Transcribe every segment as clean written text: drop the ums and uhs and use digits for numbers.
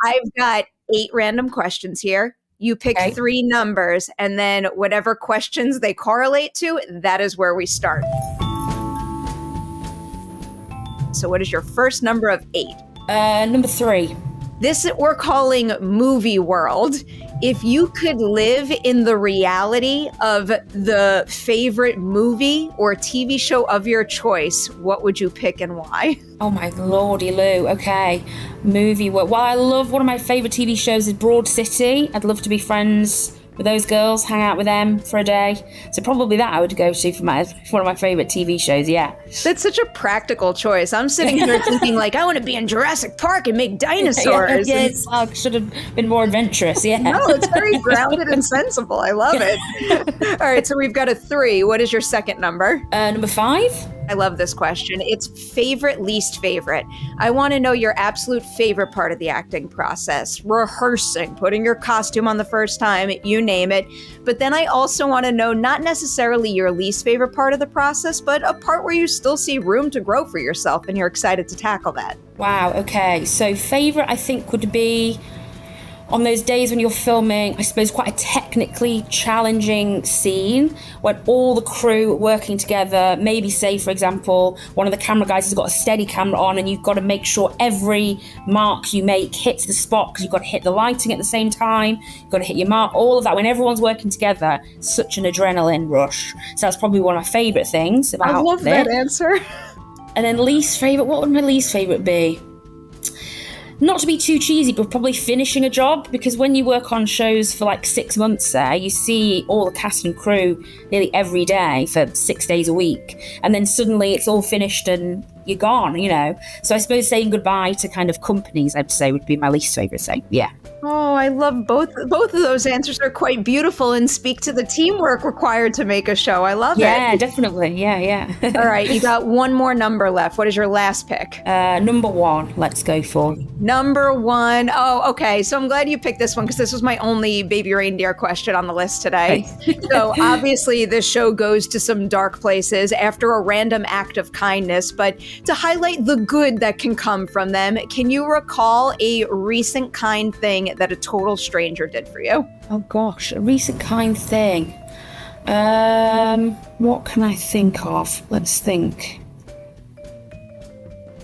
I've got 8 random questions here. You pick 3 numbers, and then whatever questions they correlate to, that is where we start. So what is your first number of 8? Number 3. This we're calling movie world. If you could live in the reality of the favorite movie or TV show of your choice, what would you pick and why? Oh my lordy Lou. Okay. Movie world. Well, I love, one of my favorite TV shows is Broad City. I'd love to be friends with those girls, hang out with them for a day. So probably that I would go to for one of my favorite TV shows, yeah. That's such a practical choice. I'm sitting here thinking like, I want to be in Jurassic Park and make dinosaurs. Yes, I should have been more adventurous, yeah. No, it's very grounded and sensible. I love it. All right, so we've got a 3. What is your second number? Number 5. I love this question. It's favorite, least favorite. I want to know your absolute favorite part of the acting process. Rehearsing, putting your costume on the first time, you name it. But then I also want to know not necessarily your least favorite part of the process, but a part where you still see room to grow for yourself and you're excited to tackle that. Wow, okay. So favorite, I think, would be on those days when you're filming, I suppose, quite a technically challenging scene when all the crew are working together. Maybe, say, for example, one of the camera guys has got a steady camera on and you've got to make sure every mark you make hits the spot because you've got to hit the lighting at the same time. You've got to hit your mark, all of that. When everyone's working together, such an adrenaline rush. So that's probably one of my favourite things about it. I love that answer. And then least favourite, what would my least favourite be? Not to be too cheesy, but probably finishing a job, because when you work on shows for like 6 months there, you see all the cast and crew nearly every day for 6 days a week. And then suddenly it's all finished and you're gone, you know. So I suppose saying goodbye to kind of companies, I'd say, would be my least favourite thing. Yeah. Oh, I love both of those answers are quite beautiful and speak to the teamwork required to make a show. I love it. Yeah, definitely. Yeah. All right, you got one more number left. What is your last pick? Number 1, let's go for. Number 1. Oh, okay. So I'm glad you picked this one because this was my only Baby Reindeer question on the list today. So obviously this show goes to some dark places after a random act of kindness, but to highlight the good that can come from them, can you recall a recent kind thing that a total stranger did for you? Oh gosh, a recent kind thing. What can I think of? Let's think.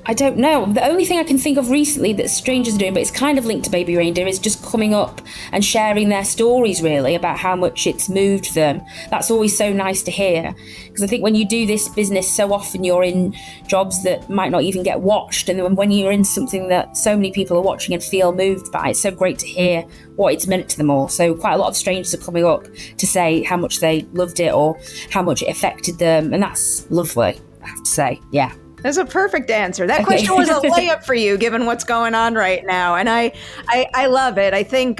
I don't know. The only thing I can think of recently that strangers are doing, but it's kind of linked to Baby Reindeer, is just coming up and sharing their stories, really, about how much it's moved them. That's always so nice to hear. Because I think when you do this business, so often you're in jobs that might not even get watched. And then when you're in something that so many people are watching and feel moved by, it's so great to hear what it's meant to them all. So quite a lot of strangers are coming up to say how much they loved it or how much it affected them. And that's lovely, I have to say. Yeah. That's a perfect answer. That question was a layup for you, given what's going on right now, and I love it. I think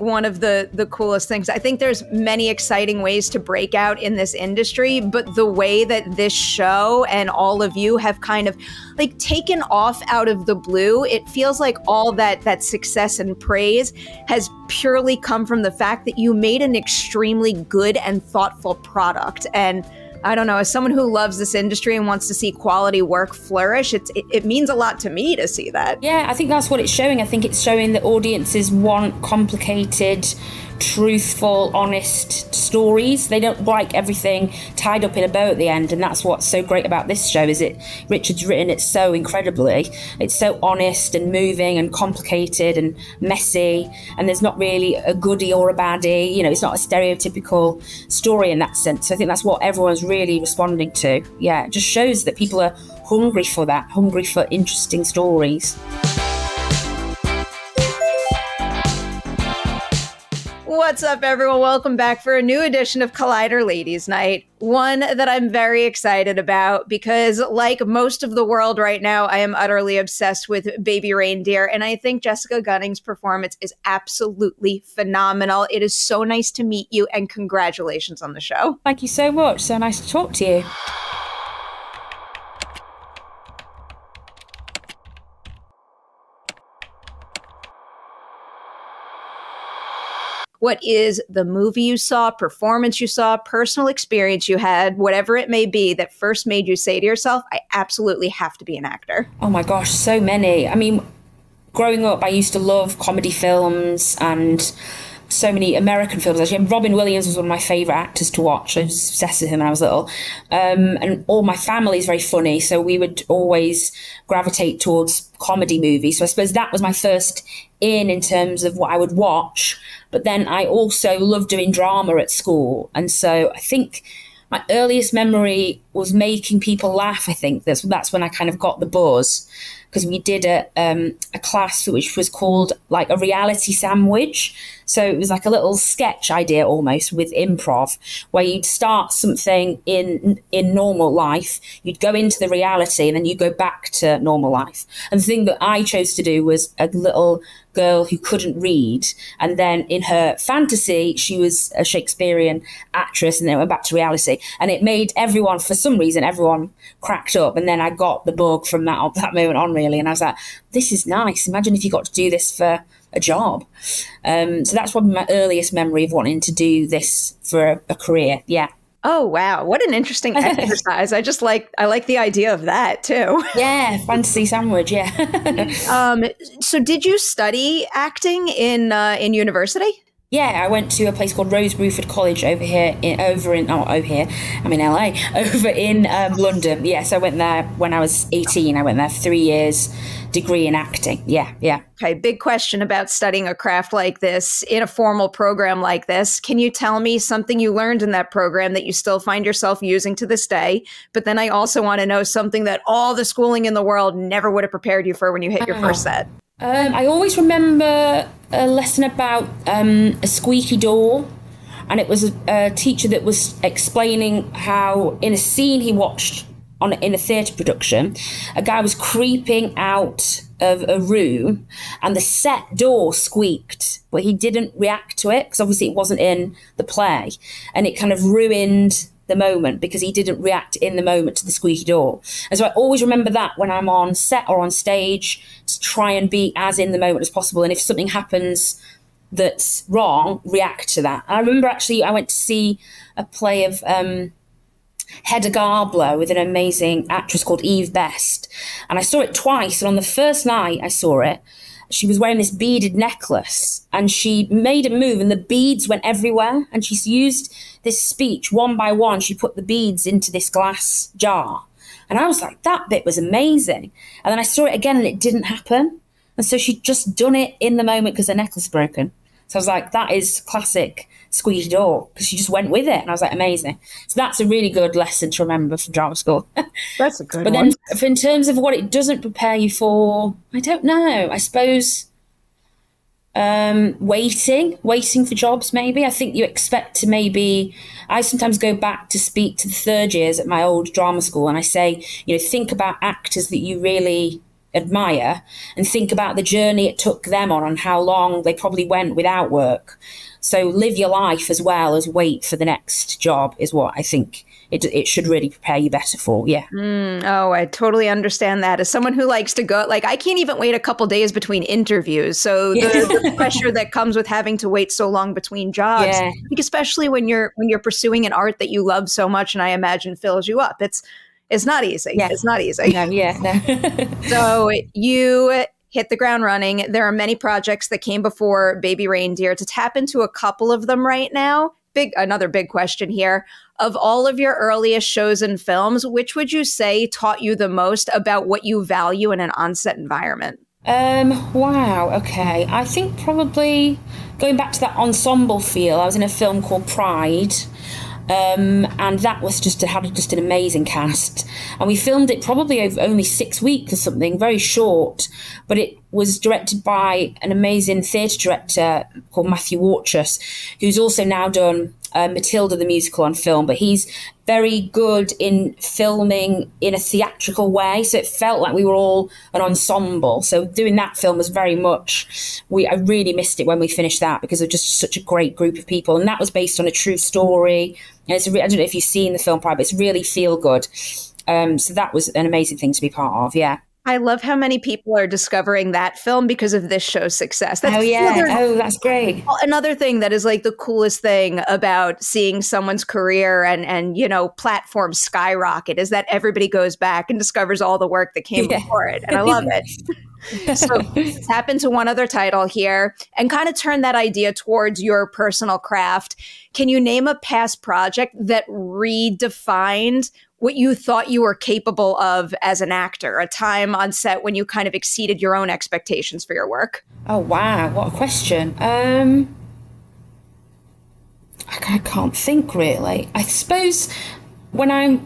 one of the coolest things. I think there's many exciting ways to break out in this industry, but the way that this show and all of you have kind of like taken off out of the blue, it feels like all that success and praise has purely come from the fact that you made an extremely good and thoughtful product. And I don't know, as someone who loves this industry and wants to see quality work flourish, it means a lot to me to see that. Yeah, I think that's what it's showing. I think it's showing that audiences want complicated, truthful, honest stories. They don't like everything tied up in a bow at the end, and that's what's so great about this show, is it Richard's written it so incredibly. It's so honest and moving and complicated and messy, and there's not really a goodie or a baddie. You know, it's not a stereotypical story in that sense. So I think that's what everyone's really responding to. Yeah, it just shows that people are hungry for that, hungry for interesting stories. What's up, everyone? Welcome back for a new edition of Collider Ladies Night. One that I'm very excited about because, like most of the world right now, I am utterly obsessed with Baby Reindeer, and I think Jessica Gunning's performance is absolutely phenomenal. It is so nice to meet you, and congratulations on the show. Thank you so much. So nice to talk to you. What is the movie you saw, performance you saw, personal experience you had, whatever it may be, that first made you say to yourself, I absolutely have to be an actor? Oh my gosh, so many. I mean, growing up, I used to love comedy films and so many American films. Actually, Robin Williams was one of my favourite actors to watch. I was obsessed with him when I was little. And all my family is very funny, so we would always gravitate towards comedy movies. So I suppose that was my first in terms of what I would watch. But then I also loved doing drama at school. And so I think my earliest memory was making people laugh. I think that's when I kind of got the buzz, because we did a class which was called like a reality sandwich. So it was like a little sketch idea almost with improv, where you'd start something in normal life, you'd go into the reality, and then you go back to normal life. And the thing that I chose to do was a little girl who couldn't read, and then in her fantasy she was a Shakespearean actress, and then it went back to reality, and it made everyone, for some reason, everyone cracked up. And then I got the bug from that moment on, really, and I was like, this is nice. Imagine if you got to do this for a job. So that's probably my earliest memory of wanting to do this for a career. Yeah. Oh, wow. What an interesting exercise. I like the idea of that too. Yeah. Fantasy sandwich. Yeah. So did you study acting in university? Yeah, I went to a place called Rose Bruford College I'm in LA, over in London. Yes, I went there when I was 18. I went there 3 years, degree in acting. Yeah. Okay, big question about studying a craft like this in a formal program like this. Can you tell me something you learned in that program that you still find yourself using to this day? But then I also want to know something that all the schooling in the world never would have prepared you for when you hit your first set. I always remember a lesson about a squeaky door, and it was a teacher that was explaining how in a scene he watched in a theatre production, a guy was creeping out of a room and the set door squeaked, but he didn't react to it because obviously it wasn't in the play, and it kind of ruined the moment because he didn't react in the moment to the squeaky door. And so I always remember that when I'm on set or on stage, to try and be as in the moment as possible. And if something happens that's wrong, react to that. And I remember actually I went to see a play of Hedda Gabler with an amazing actress called Eve Best. And I saw it twice. And on the first night I saw it, she was wearing this beaded necklace and she made a move and the beads went everywhere. And she's used this speech one by one. She put the beads into this glass jar. And I was like, that bit was amazing. And then I saw it again and it didn't happen. And so she'd just done it in the moment because her necklace broken. So I was like, that is classic squeaky door, because she just went with it. And I was like, amazing. So that's a really good lesson to remember from drama school. That's a good one. But then in terms of what it doesn't prepare you for, I don't know. I suppose waiting for jobs, maybe. I think you expect to maybe, I sometimes go back to speak to the third years at my old drama school and I say, think about actors that you really admire and think about the journey it took them on and how long they probably went without work. So live your life as well as wait for the next job is what I think it should really prepare you better for. Yeah. Oh, I totally understand that. As someone who likes to go, I can't even wait a couple days between interviews. So the pressure that comes with having to wait so long between jobs, especially when you're pursuing an art that you love so much, and I imagine fills you up. It's not easy. Yeah. It's not easy. No. So you hit the ground running. There are many projects that came before Baby Reindeer. To tap into a couple of them right now, another big question here. Of all of your earliest shows and films, which would you say taught you the most about what you value in an on-set environment? Wow. Okay. I think probably going back to that ensemble feel. I was in a film called Pride. And that was had an amazing cast. And we filmed it probably over only 6 weeks or something, very short. But it was directed by an amazing theatre director called Matthew Warchus, who's also now done Matilda the musical on film. But he's very good in filming in a theatrical way. So it felt like we were all an ensemble. So doing that film was very much, I really missed it when we finished that because of just such a great group of people. And that was based on a true story. And I don't know if you've seen the film Pride, but it's really feel good. So that was an amazing thing to be part of. Yeah. I love how many people are discovering that film because of this show's success. That's great. Another thing that is the coolest thing about seeing someone's career and platform skyrocket is that everybody goes back and discovers all the work that came before it. And I love it. So tap into one other title here and kind of turn that idea towards your personal craft. Can you name a past project that redefined what you thought you were capable of as an actor, a time on set when you kind of exceeded your own expectations for your work? Oh, wow. What a question. I can't think really. I suppose when I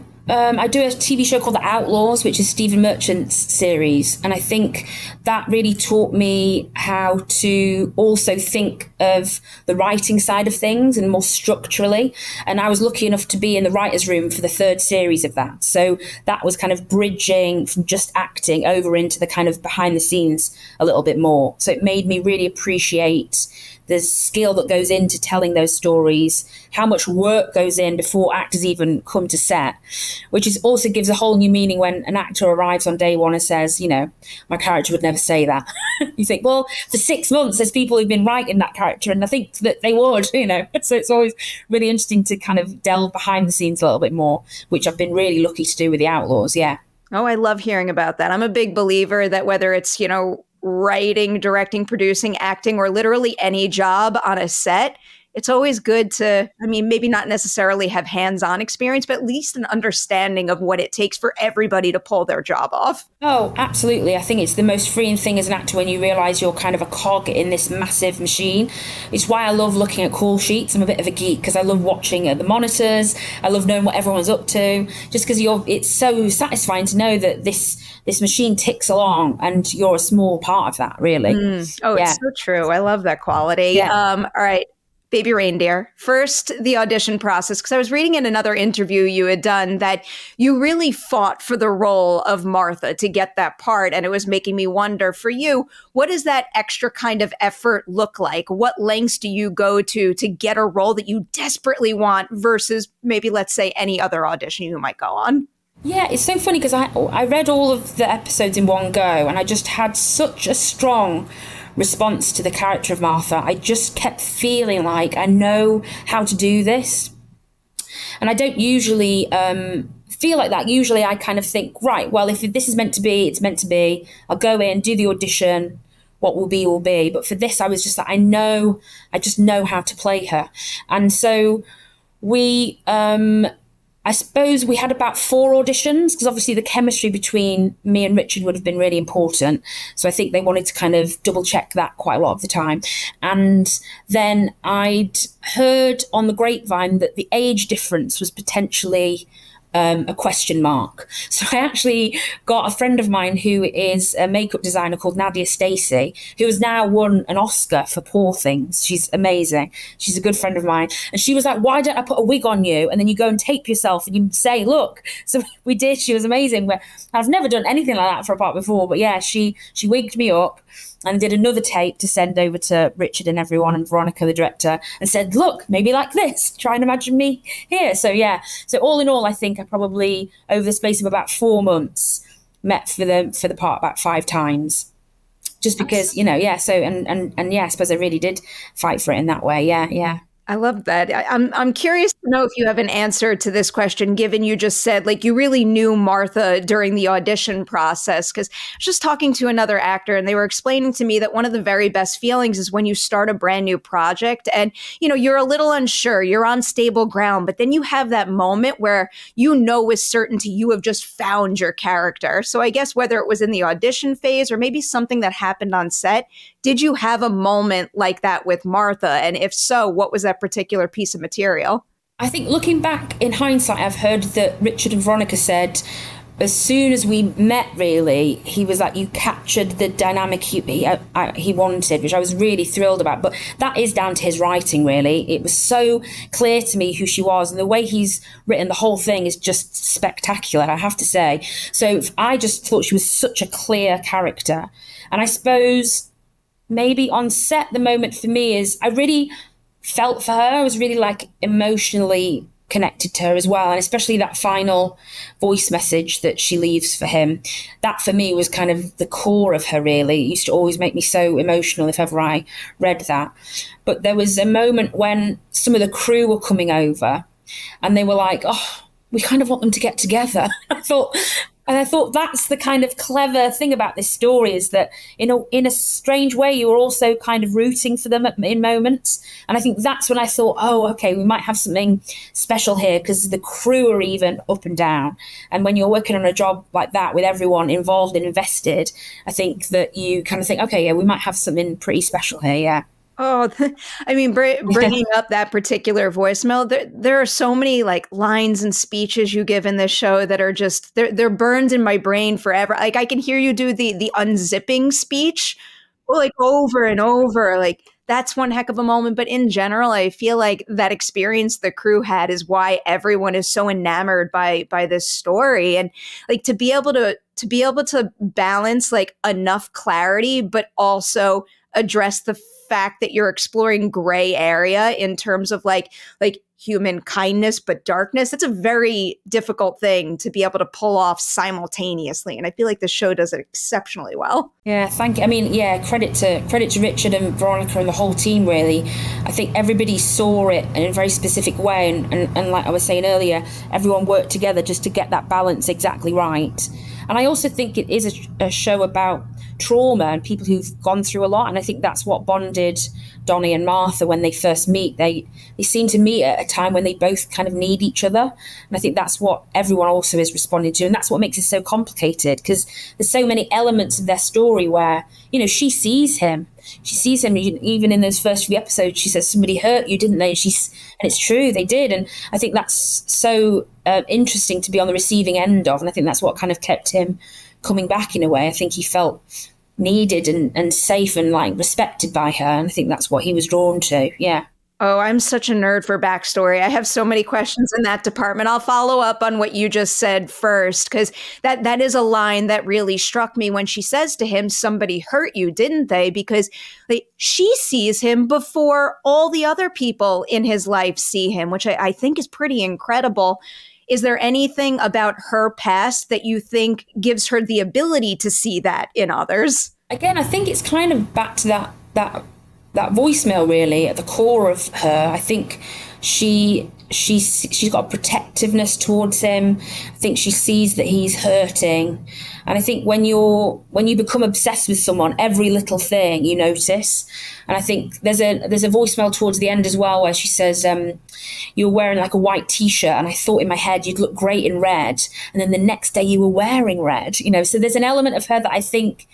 do a TV show called The Outlaws, which is Stephen Merchant's series. And I think that really taught me how to also think of the writing side of things and more structurally. And I was lucky enough to be in the writer's room for the third series of that. So that was kind of bridging from just acting over into the kind of behind the scenes a little bit more. So it made me really appreciate the skill that goes into telling those stories, how much work goes in before actors even come to set, which is also gives a whole new meaning when an actor arrives on day one and says, you know, my character would never say that. You think, well, for 6 months, there's people who've been writing that character, and I think that they would, you know. So it's always really interesting to kind of delve behind the scenes a little bit more, which I've been really lucky to do with The Outlaws, yeah. Oh, I love hearing about that. I'm a big believer that whether it's, you know, writing, directing, producing, acting, or literally any job on a set, it's always good to, I mean, maybe not necessarily have hands-on experience, but at least an understanding of what it takes for everybody to pull their job off. Oh, absolutely. I think it's the most freeing thing as an actor when you realize you're kind of a cog in this massive machine. It's why I love looking at call sheets. I'm a bit of a geek because I love watching at the monitors. I love knowing what everyone's up to, just because it's so satisfying to know that this machine ticks along and you're a small part of that, really. Oh, yeah. It's so true. I love that quality. Yeah. All right. Baby Reindeer. First, the audition process, because I was reading in another interview you had done that you really fought for the role of Martha to get that part. And it was making me wonder, for you, what does that extra kind of effort look like? What lengths do you go to get a role that you desperately want versus maybe, let's say, any other audition you might go on? Yeah, it's so funny because I read all of the episodes in one go, and I just had such a strong response to the character of Martha. I just kept feeling like I know how to do this. And I don't usually feel like that. Usually I kind of think, right, well, if this is meant to be, it's meant to be. I'll go in, do the audition. What will be, will be. But for this, I was just like, I just know how to play her. And so we... I suppose we had about 4 auditions because obviously the chemistry between me and Richard would have been really important. So I think they wanted to kind of double check that quite a lot of the time. And then I'd heard on the grapevine that the age difference was potentially a question mark. So I actually got a friend of mine who is a makeup designer called Nadia Stacey, who has now won an Oscar for Poor Things. She's amazing. She's a good friend of mine. And she was like, why don't I put a wig on you? And then you go and tape yourself and you say, look. So we did. She was amazing. I've never done anything like that for a part before. But yeah, she wigged me up and did another tape to send over to Richard and everyone and Veronica, the director, and said, look, maybe like this, try and imagine me here. So yeah, so all in all, I think I probably, over the space of about 4 months, met for the part about 5 times. Just because, you know, yeah, so, and yeah, I suppose I really did fight for it in that way, yeah. I love that. I'm curious to know if you have an answer to this question, given you just said, like, you really knew Martha during the audition process. Because I was just talking to another actor and they were explaining to me that one of the very best feelings is when you start a brand new project and, you know, you're a little unsure, you're on stable ground, but then you have that moment where you know with certainty you have just found your character. So I guess whether it was in the audition phase or maybe something that happened on set, did you have a moment like that with Martha? And if so, what was that particular piece of material? I think looking back in hindsight, I've heard that Richard and Veronica said as soon as we met, really, he was like, you captured the dynamic he wanted, which I was really thrilled about. But that is down to his writing, really. It was so clear to me who she was, and the way he's written the whole thing is just spectacular, I have to say. So I just thought she was such a clear character. And I suppose maybe on set, the moment for me is I really felt for her. I was really like emotionally connected to her as well. And especially that final voice message that she leaves for him. That for me was kind of the core of her, really. It used to always make me so emotional if ever I read that. But there was a moment when some of the crew were coming over and they were like, oh, we kind of want them to get together. I thought, And I thought that's the kind of clever thing about this story, is that in a strange way, you were also kind of rooting for them in moments. And I think that's when I thought, oh, okay, we might have something special here, because the crew are even up and down. And when you're working on a job like that with everyone involved and invested, I think that you kind of think, okay, yeah, we might have something pretty special here. Yeah. Oh, I mean, bringing up that particular voicemail, there are so many like lines and speeches you give in this show that are just, they're burned in my brain forever. Like I can hear you do the unzipping speech, like over and over. Like that's one heck of a moment. But in general, I feel like that experience the crew had is why everyone is so enamored by this story. And like to be able to balance like enough clarity, but also address the fact that you're exploring gray area in terms of like human kindness but darkness. It's a very difficult thing to be able to pull off simultaneously, and I feel like the show does it exceptionally well. Yeah, thank you. I mean, yeah, credit to Richard and Veronica and the whole team, really. I think everybody saw it in a very specific way, and like I was saying earlier, everyone worked together just to get that balance exactly right. And I also think it is a show about trauma and people who've gone through a lot. And I think that's what bonded Donny and Martha when they first meet. They seem to meet at a time when they both kind of need each other. And I think that's what everyone also is responding to. And that's what makes it so complicated, because there's so many elements of their story where, you know, she sees him. She sees him even in those first few episodes. She says, somebody hurt you, didn't they? And it's true, they did. And I think that's so interesting to be on the receiving end of. And I think that's what kind of kept him coming back in a way. I think he felt needed and safe and like respected by her. And I think that's what he was drawn to. Yeah. Oh, I'm such a nerd for backstory. I have so many questions in that department. I'll follow up on what you just said first, because that is a line that really struck me when she says to him, somebody hurt you, didn't they? Because she sees him before all the other people in his life see him, which I think is pretty incredible. Is there anything about her past that you think gives her the ability to see that in others? Again, I think it's kind of back to that voicemail, really, at the core of her. I think she's got a protectiveness towards him. I think she sees that he's hurting. And I think when you become obsessed with someone, every little thing you notice. And I think there's a voicemail towards the end as well where she says, you were wearing like a white t-shirt and I thought in my head you'd look great in red. And then the next day you were wearing red, you know. So there's an element of her that I think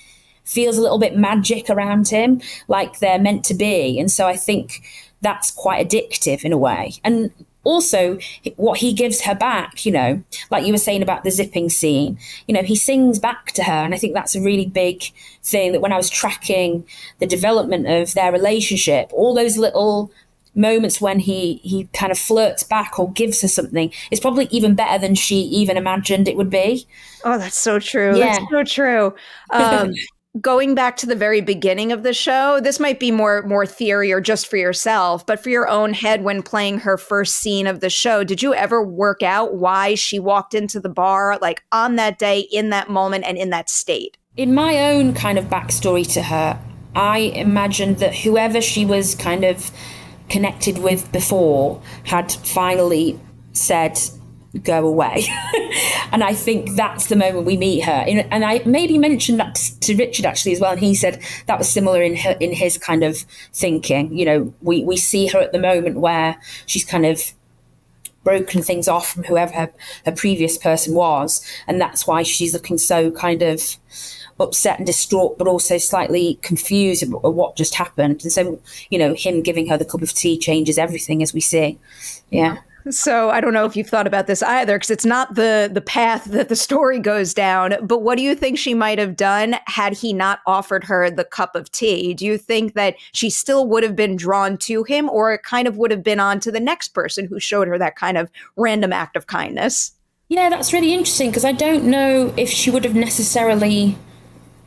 feels a little bit magic around him, like they're meant to be. And so I think that's quite addictive in a way. And also what he gives her back, you know, like you were saying about the zipping scene, you know, he sings back to her. And I think that's a really big thing, that when I was tracking the development of their relationship, all those little moments when he kind of flirts back or gives her something is probably even better than she even imagined it would be. Oh, that's so true. Yeah. That's so true. Going back to the very beginning of the show, this might be more theory or just for yourself, but for your own head when playing her first scene of the show, did you ever work out why she walked into the bar like on that day, in that moment, and in that state? In my own kind of backstory to her, I imagined that whoever she was kind of connected with before had finally said, go away. And I think that's the moment we meet her. And I maybe mentioned that to Richard actually as well, and he said that was similar in his kind of thinking. You know, we see her at the moment where she's kind of broken things off from whoever her previous person was, and that's why she's looking so kind of upset and distraught, but also slightly confused about what just happened. And so, you know, him giving her the cup of tea changes everything, as we see. Yeah. So I don't know if you've thought about this either, because it's not the path that the story goes down, but what do you think she might have done had he not offered her the cup of tea? Do you think that she still would have been drawn to him, or it kind of would have been on to the next person who showed her that kind of random act of kindness? Yeah, that's really interesting, because I don't know if she would have necessarily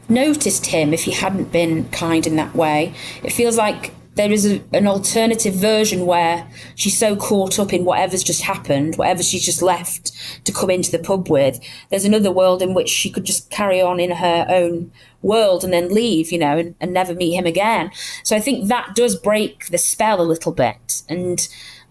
noticed him if he hadn't been kind in that way. It feels like there is an alternative version where she's so caught up in whatever's just happened, whatever she's just left to come into the pub with. There's another world in which she could just carry on in her own world and then leave, you know, and never meet him again. So I think that does break the spell a little bit. And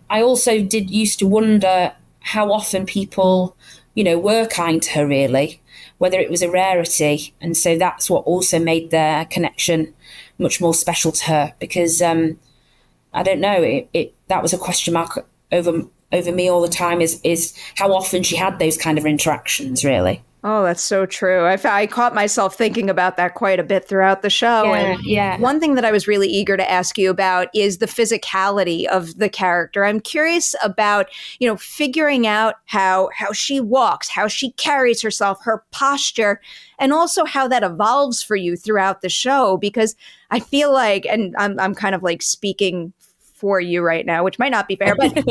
I also used to wonder how often people were kind to her, really, whether it was a rarity. And so that's what also made their connection much more special to her, because I don't know, that was a question mark over me all the time, is how often she had those kind of interactions, really. Oh, that's so true. I caught myself thinking about that quite a bit throughout the show. Yeah. One thing that I was really eager to ask you about is the physicality of the character. I'm curious about, figuring out how she walks, how she carries herself, her posture, and also how that evolves for you throughout the show. Because I feel like, and I'm kind of like speaking for you right now, which might not be fair, but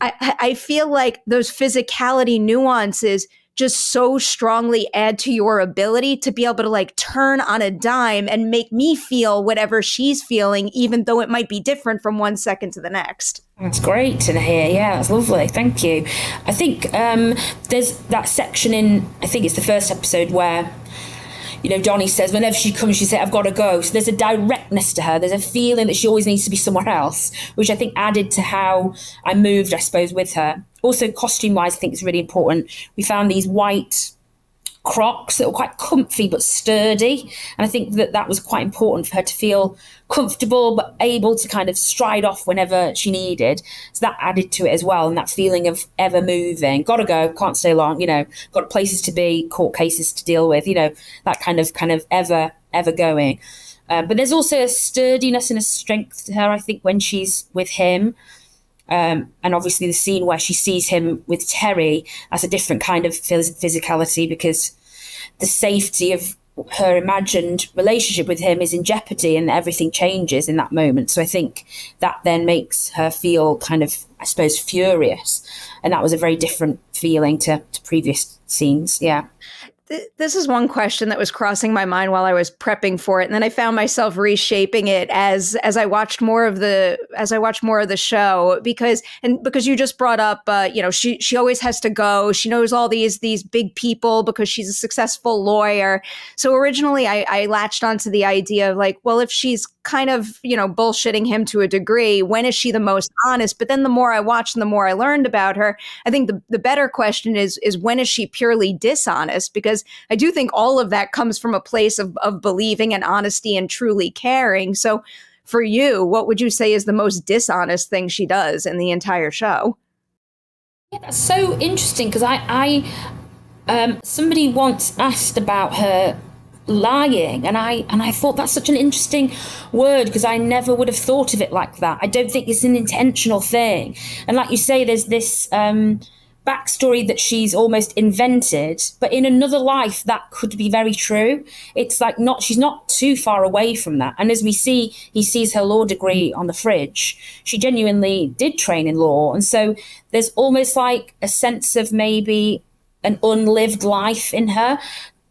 I feel like those physicality nuances just so strongly add to your ability to be able to like turn on a dime and make me feel whatever she's feeling, even though it might be different from one second to the next. That's great to hear. Yeah, that's lovely. Thank you. I think there's that section in, I think it's the first episode, where Donny says whenever she comes, she says, I've got to go. So there's a directness to her. There's a feeling that she always needs to be somewhere else, which I think added to how I moved, I suppose, with her. Also, costume-wise, I think it's really important. We found these white Crocs that were quite comfy but sturdy. And I think that was quite important for her to feel comfortable but able to kind of stride off whenever she needed. So that added to it as well. And that feeling of ever moving, got to go, can't stay long, got places to be, court cases to deal with, that kind of ever going. But there's also a sturdiness and a strength to her, I think, when she's with him. And obviously the scene where she sees him with Terry, that's a different kind of physicality, because the safety of her imagined relationship with him is in jeopardy and everything changes in that moment. So I think that then makes her feel kind of, I suppose, furious. And that was a very different feeling to previous scenes. Yeah. This is one question that was crossing my mind while I was prepping for it, and then I found myself reshaping it as I watched more of the show, because you just brought up she always has to go. She knows all these big people because she's a successful lawyer. So originally I latched onto the idea of like, well, if she's kind of bullshitting him to a degree, when is she the most honest? But then the more I watched and the more I learned about her, I think the better question is when is she purely dishonest? Because I do think all of that comes from a place of believing and honesty and truly caring. So for you, what would you say is the most dishonest thing she does in the entire show? Yeah, that's so interesting, because I somebody once asked about her lying, and I thought that's such an interesting word, because I never would have thought of it like that. I don't think it's an intentional thing. And like you say, there's this backstory that she's almost invented, but in another life that could be very true. It's like she's not too far away from that. And as we see, he sees her law degree on the fridge. She genuinely did train in law. And so there's almost like a sense of maybe an unlived life in her.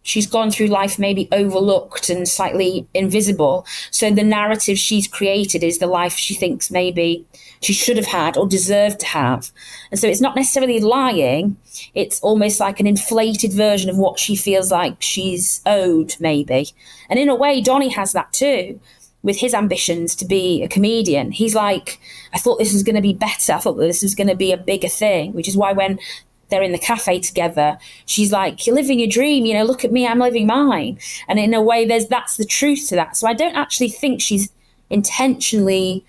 She's gone through life maybe overlooked and slightly invisible. So the narrative she's created is the life she thinks maybe she should have had or deserved to have. And so it's not necessarily lying. It's almost like an inflated version of what she feels like she's owed, maybe. And in a way, Donny has that too, with his ambitions to be a comedian. He's like, I thought this was going to be better. I thought that this was going to be a bigger thing, which is why when they're in the cafe together, she's like, you're living your dream, look at me, I'm living mine. And in a way, that's the truth to that. So I don't actually think she's intentionally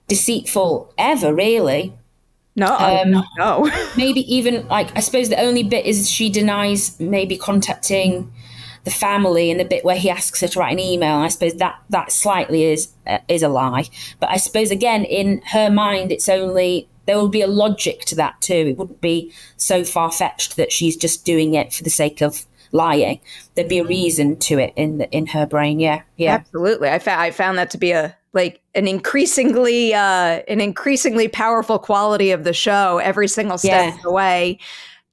deceitful ever, really. No. Maybe even, like, I suppose the only bit is she denies maybe contacting the family, and the bit where he asks her to write an email. I suppose that slightly is a lie. But I suppose, again, in her mind, it's only... there will be a logic to that too. It wouldn't be so far-fetched that she's just doing it for the sake of lying. There'd be a reason to it in her brain. Yeah. Absolutely. I found that to be an increasingly powerful quality of the show every single step of the way.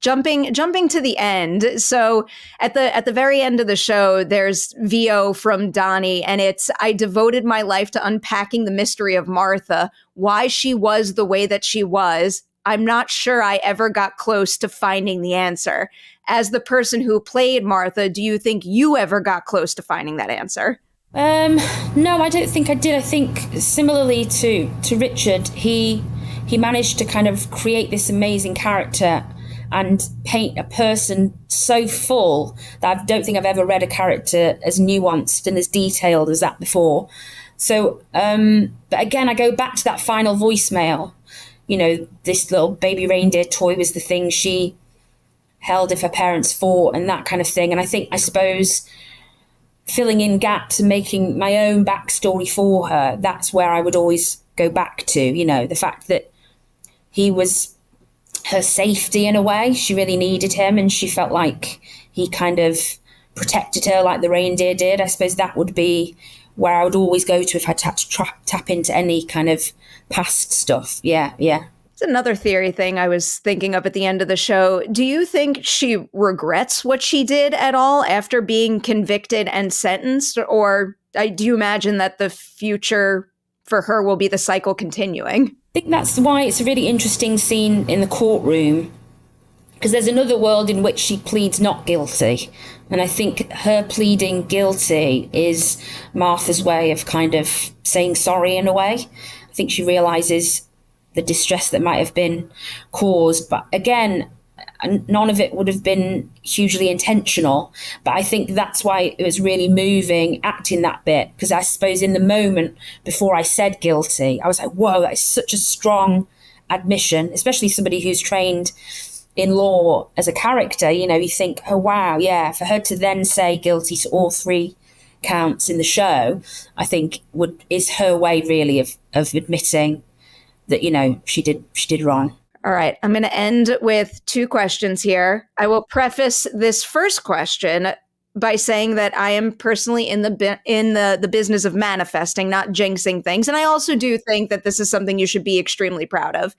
Jumping to the end. So at the very end of the show, there's VO from Donny, and it's, I devoted my life to unpacking the mystery of Martha, why she was the way that she was. I'm not sure I ever got close to finding the answer. As the person who played Martha, do you think you ever got close to finding that answer? No, I don't think I did. I think similarly to Richard, he managed to kind of create this amazing character and paint a person so full that I don't think I've ever read a character as nuanced and as detailed as that before. So, but again, I go back to that final voicemail. You know, this little baby reindeer toy was the thing she held if her parents fought and that kind of thing. And I suppose filling in gaps and making my own backstory for her, that's where I would always go back to, you know, the fact that he was her safety in a way. She really needed him, and she felt like he kind of protected her like the reindeer did. I suppose that would be where I would always go to if I had to tap into any kind of past stuff. Yeah. It's another theory thing I was thinking of at the end of the show. Do you think she regrets what she did at all after being convicted and sentenced? Or do you imagine that the future for her will be the cycle continuing? I think that's why it's a really interesting scene in the courtroom, because there's another world in which she pleads not guilty. And I think her pleading guilty is Martha's way of kind of saying sorry in a way. I think she realizes the distress that might have been caused. But again, none of it would have been hugely intentional. But I think that's why it was really moving acting that bit, because I suppose in the moment before I said guilty, I was like, whoa, that is such a strong admission, especially somebody who's trained in law as a character. You know, you think, oh, wow, yeah, for her to then say guilty to all three counts in the show, I think is her way really of admitting that, you know, she did wrong. All right, I'm going to end with two questions here. I will preface this first question by saying that I am personally in the business of manifesting, not jinxing things. And I also do think that this is something you should be extremely proud of.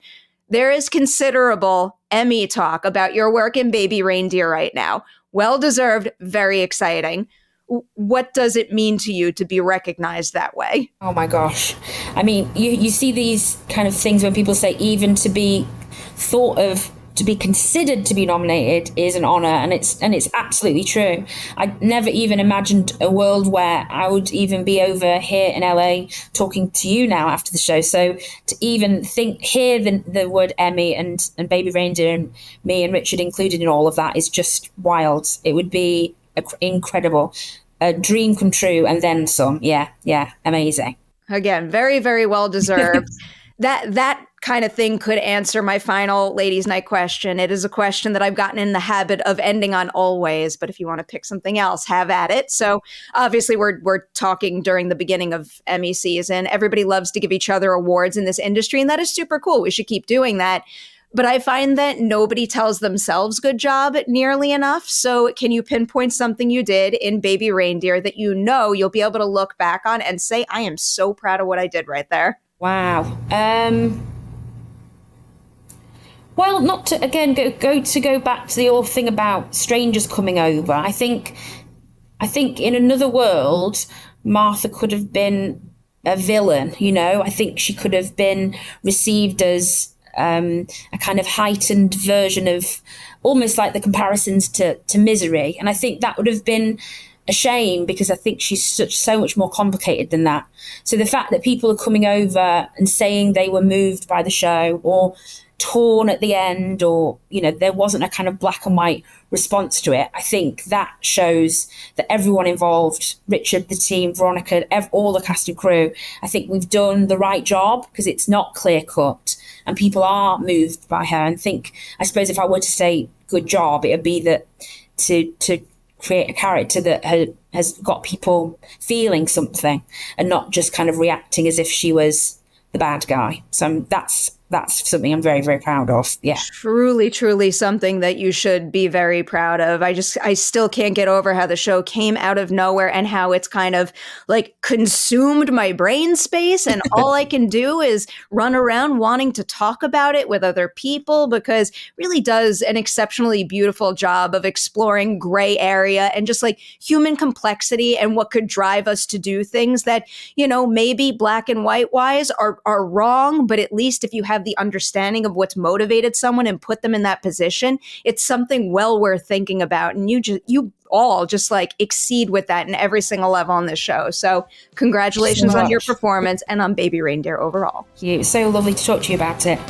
There is considerable Emmy talk about your work in Baby Reindeer right now. Well-deserved, very exciting. What does it mean to you to be recognized that way? Oh my gosh. I mean, you see these kind of things when people say even to be thought of, to be considered to be nominated is an honor, and it's absolutely true. I never even imagined a world where I would even be over here in LA talking to you now after the show. So to even hear the word Emmy and Baby Reindeer and me and Richard included in all of that is just wild. It would be incredible, a dream come true, and then some. Yeah, amazing. Again, very, very well deserved. That kind of thing could answer my final ladies' night question. It is a question that I've gotten in the habit of ending on always, but if you want to pick something else, have at it. So obviously we're talking during the beginning of Emmy season. Everybody loves to give each other awards in this industry, and that is super cool. We should keep doing that. But I find that nobody tells themselves good job nearly enough. So can you pinpoint something you did in Baby Reindeer that you know you'll be able to look back on and say, I am so proud of what I did right there? Wow. Well, not to, again, go back to the old thing about strangers coming over. I think in another world, Martha could have been a villain, you know. I think she could have been received as a kind of heightened version of almost like the comparisons to Misery. And I think that would have been a shame, because I think she's so much more complicated than that. So the fact that people are coming over and saying they were moved by the show or torn at the end, or, you know, there wasn't a kind of black and white response to it, I think that shows that everyone involved, Richard, the team, Veronica, all the cast and crew, I think we've done the right job, because it's not clear cut and people are moved by her. And I suppose if I were to say good job, it would be that to create a character that has got people feeling something and not just kind of reacting as if she was the bad guy. So that's something I'm very, very proud of. Yeah. Truly, truly something that you should be very proud of. I still can't get over how the show came out of nowhere and how it's kind of like consumed my brain space. And all I can do is run around wanting to talk about it with other people, because it really does an exceptionally beautiful job of exploring gray area and just like human complexity and what could drive us to do things that, you know, maybe black and white wise are wrong, but at least if you have the understanding of what's motivated someone and put them in that position, it's something well worth thinking about. And you all just like exceed with that in every single level on this show. So congratulations on your performance and on Baby Reindeer overall. It was so lovely to talk to you about it.